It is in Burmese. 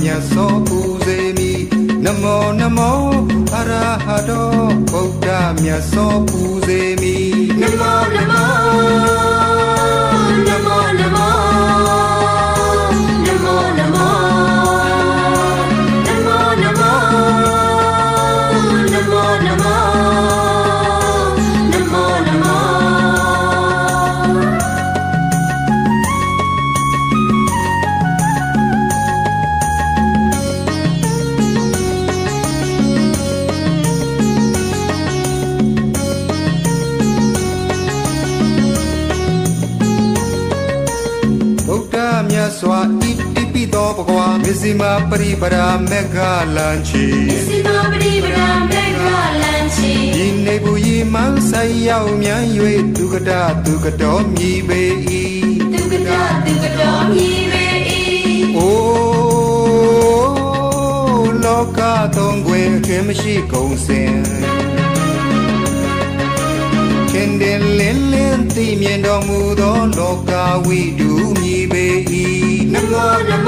မြတ်သောပူဇေမိနမောနမောအရဟတောဗုဒ္ဓမြတ်သောပူဇေမိနမောနမောနမောနမောနမောနမောနမောနမောနမောနမောနမောနမောစွာဣတိပိသောဘဂဝါမစ္စည်းမပရိပရာမေဃလံချီမစ္စည်းမပရိပရာမေဃလံချီဒီနေဘူးဤမန်းဆိုင်ရောက်မြန်၍ဒုက္ကတဒုက္ကတော်မြည်ပေ၏ဒုက္ကတဒုက္ကတော်မြည်ပေ၏အိုလောကသုံးခွင်အခင်မရှိကုန်စင်ခင်တယ်လင်းလင်းသိမြင်တော်မူသောလောကဝိတုမြည်ပေ၏နမောနမော